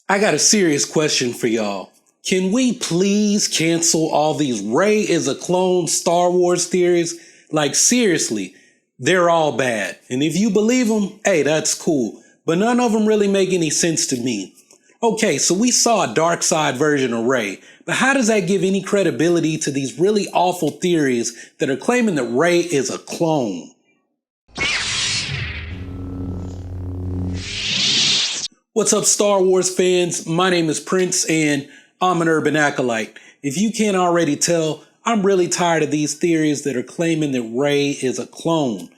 I got a serious question for y'all. Can we please cancel all these Rey is a clone Star Wars theories? Like, seriously, they're all bad. And if you believe them, hey, that's cool. But none of them really make any sense to me. Okay, so we saw a dark side version of Rey, but how does that give any credibility to these really awful theories that are claiming that Rey is a clone? What's up, Star Wars fans? My name is Prince, and I'm an urban acolyte. If you can't already tell, I'm really tired of these theories that are claiming that Rey is a clone.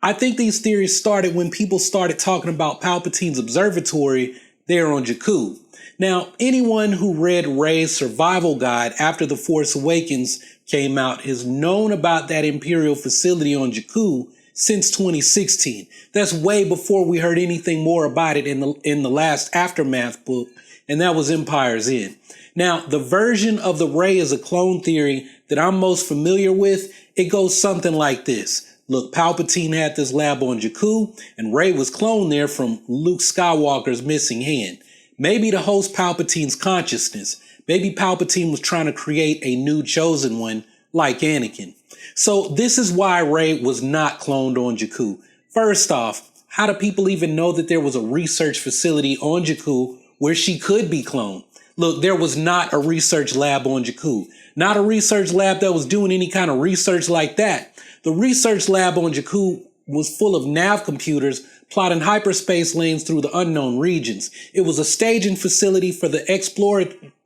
I think these theories started when people started talking about Palpatine's observatory there on Jakku. Now, anyone who read Rey's survival guide after The Force Awakens came out has known about that Imperial facility on Jakku since 2016. That's way before we heard anything more about it in the last Aftermath book, and that was Empire's End. Now, the version of the Rey is a clone theory that I'm most familiar with, it goes something like this. Look, Palpatine had this lab on Jakku, and Rey was cloned there from Luke Skywalker's missing hand. Maybe to host Palpatine's consciousness. Maybe Palpatine was trying to create a new chosen one, like Anakin. So this is why Rey was not cloned on Jakku. First off, how do people even know that there was a research facility on Jakku where she could be cloned? Look, there was not a research lab on Jakku. Not a research lab that was doing any kind of research like that. The research lab on Jakku was full of nav computers plotting hyperspace lanes through the unknown regions. It was a staging facility for the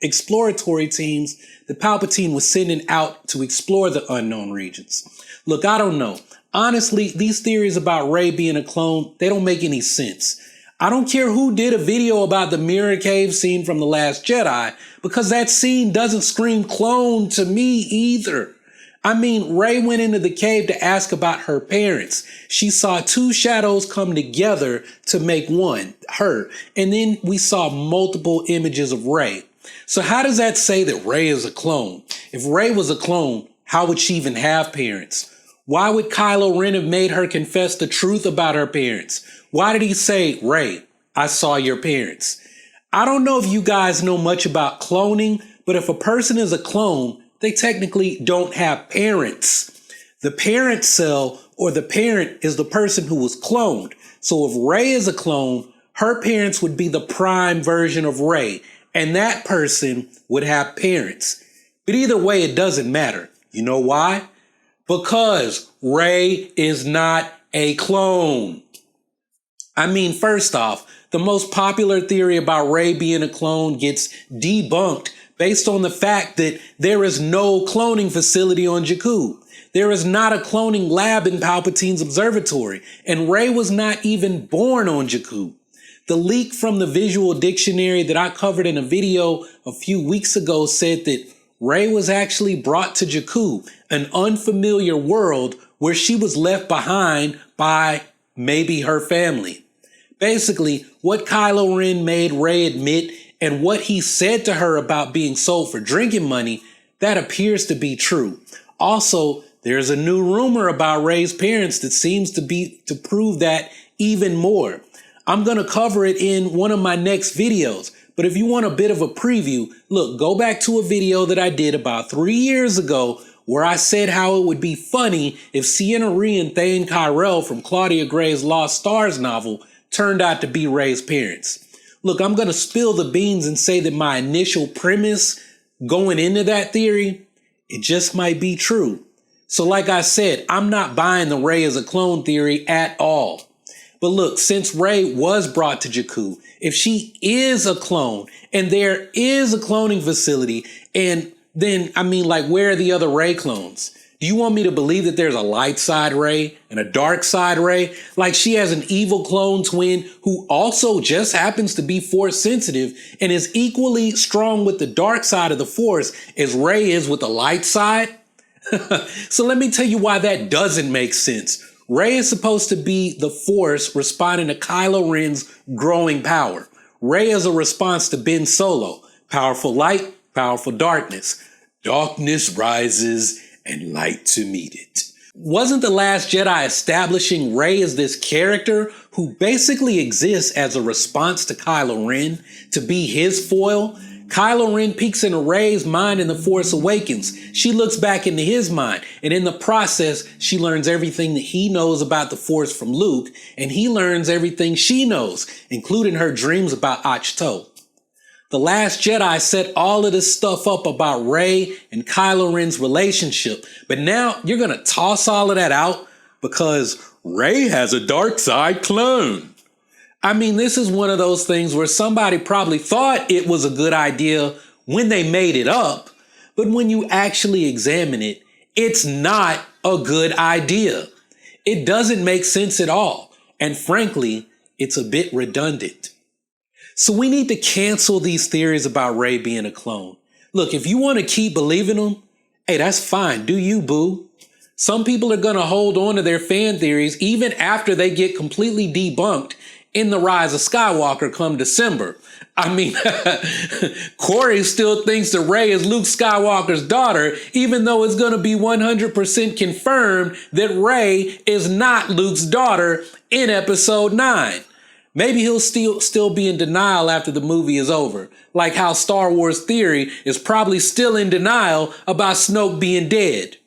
exploratory teams that Palpatine was sending out to explore the unknown regions. Look, I don't know. Honestly, these theories about Rey being a clone, they don't make any sense. I don't care who did a video about the mirror cave scene from The Last Jedi, because that scene doesn't scream clone to me either. I mean, Rey went into the cave to ask about her parents. She saw two shadows come together to make one, her. And then we saw multiple images of Rey. So how does that say that Rey is a clone? If Rey was a clone, how would she even have parents? Why would Kylo Ren have made her confess the truth about her parents? Why did he say, Rey, I saw your parents? I don't know if you guys know much about cloning, but if a person is a clone, they technically don't have parents. The parent cell or the parent is the person who was cloned. So if Rey is a clone, her parents would be the prime version of Rey, and that person would have parents. But either way, it doesn't matter. You know why? Because Rey is not a clone. I mean, first off, the most popular theory about Rey being a clone gets debunked based on the fact that there is no cloning facility on Jakku. There is not a cloning lab in Palpatine's observatory, and Rey was not even born on Jakku. The leak from the visual dictionary that I covered in a video a few weeks ago said that Rey was actually brought to Jakku, an unfamiliar world where she was left behind by maybe her family. Basically, what Kylo Ren made Rey admit and what he said to her about being sold for drinking money, that appears to be true. Also, there's a new rumor about Rey's parents that seems to prove that even more. I'm going to cover it in one of my next videos, but if you want a bit of a preview, look, go back to a video that I did about 3 years ago where I said how it would be funny if Ciena Ree and Thane Kyrell from Claudia Gray's Lost Stars novel turned out to be Rey's parents. Look, I'm going to spill the beans and say that my initial premise going into that theory, it just might be true. So like I said, I'm not buying the Rey as a clone theory at all. But look, since Rey was brought to Jakku, if she is a clone and there is a cloning facility, and then, I mean, like, where are the other Rey clones? Do you want me to believe that there's a light side Rey and a dark side Rey? Like she has an evil clone twin who also just happens to be Force sensitive and is equally strong with the dark side of the Force as Rey is with the light side? So let me tell you why that doesn't make sense. Rey is supposed to be the Force responding to Kylo Ren's growing power. Rey is a response to Ben Solo. Powerful light, powerful darkness. Darkness rises and light to meet it. Wasn't The Last Jedi establishing Rey as this character who basically exists as a response to Kylo Ren to be his foil. Kylo Ren peeks into Rey's mind in The Force Awakens. She looks back into his mind, and in the process, she learns everything that he knows about the Force from Luke, and he learns everything she knows, including her dreams about Ahch-To. The Last Jedi set all of this stuff up about Rey and Kylo Ren's relationship, but now you're gonna toss all of that out because Rey has a dark side clone. I mean, this is one of those things where somebody probably thought it was a good idea when they made it up, but when you actually examine it, it's not a good idea. It doesn't make sense at all, and frankly, it's a bit redundant. So we need to cancel these theories about Rey being a clone. Look, if you want to keep believing them, hey, that's fine. Do you, boo? Some people are going to hold on to their fan theories even after they get completely debunked in The Rise of Skywalker come December. I mean, Corey still thinks that Rey is Luke Skywalker's daughter, even though it's going to be 100% confirmed that Rey is not Luke's daughter in episode 9. Maybe he'll still be in denial after the movie is over, like how Star Wars Theory is probably still in denial about Snoke being dead.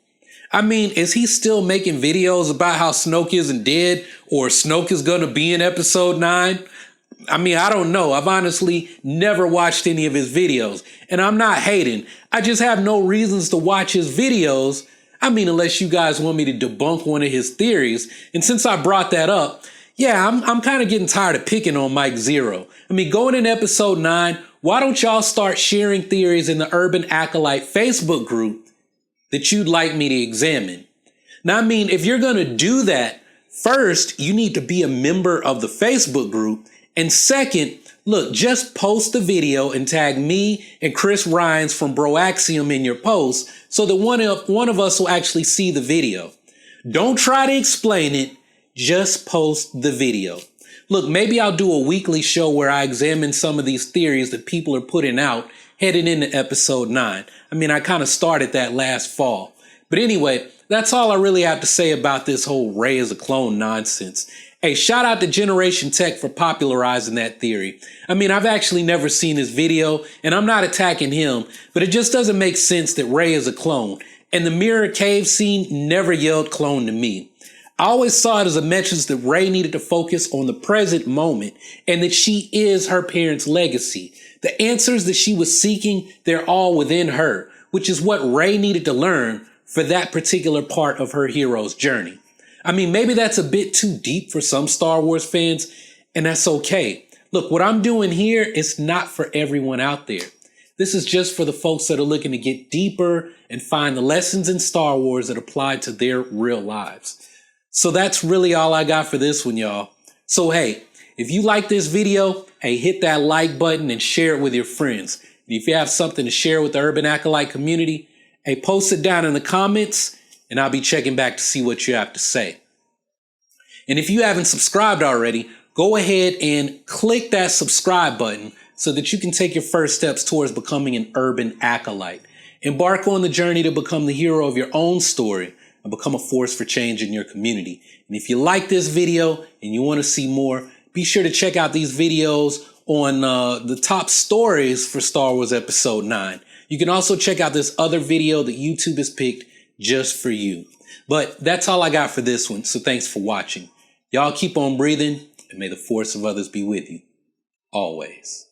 I mean, is he still making videos about how Snoke isn't dead or Snoke is going to be in episode 9? I mean, I don't know. I've honestly never watched any of his videos, and I'm not hating. I just have no reasons to watch his videos. I mean, unless you guys want me to debunk one of his theories. And since I brought that up, yeah, I'm kind of getting tired of picking on Mike Zero. I mean, going in episode 9, why don't y'all start sharing theories in the Urban Acolyte Facebook group that you'd like me to examine? Now, I mean, if you're going to do that, first, you need to be a member of the Facebook group. And second, look, just post the video and tag me and Chris Ryans from Broaxium in your post so that one of us will actually see the video. Don't try to explain it. Just post the video. Look, maybe I'll do a weekly show where I examine some of these theories that people are putting out heading into episode 9. I mean, I kind of started that last fall. But anyway, that's all I really have to say about this whole Rey is a clone nonsense. Hey, shout out to Generation Tech for popularizing that theory. I mean, I've actually never seen his video, and I'm not attacking him, but it just doesn't make sense that Rey is a clone. And the mirror cave scene never yelled clone to me. I always saw it as a message that Rey needed to focus on the present moment and that she is her parents' legacy. The answers that she was seeking, they're all within her, which is what Rey needed to learn for that particular part of her hero's journey. I mean, maybe that's a bit too deep for some Star Wars fans, and that's okay. Look, what I'm doing here is not for everyone out there. This is just for the folks that are looking to get deeper and find the lessons in Star Wars that apply to their real lives. So that's really all I got for this one, y'all. So hey, if you like this video, hey, hit that like button and share it with your friends. And if you have something to share with the Urban Acolyte community, hey, post it down in the comments and I'll be checking back to see what you have to say. And if you haven't subscribed already, go ahead and click that subscribe button so that you can take your first steps towards becoming an Urban Acolyte. Embark on the journey to become the hero of your own story and become a force for change in your community. And if you like this video and you want to see more, be sure to check out these videos on the top stories for Star Wars Episode 9. You can also check out this other video that YouTube has picked just for you. But that's all I got for this one, so thanks for watching. Y'all keep on breathing, and may the force of others be with you, always.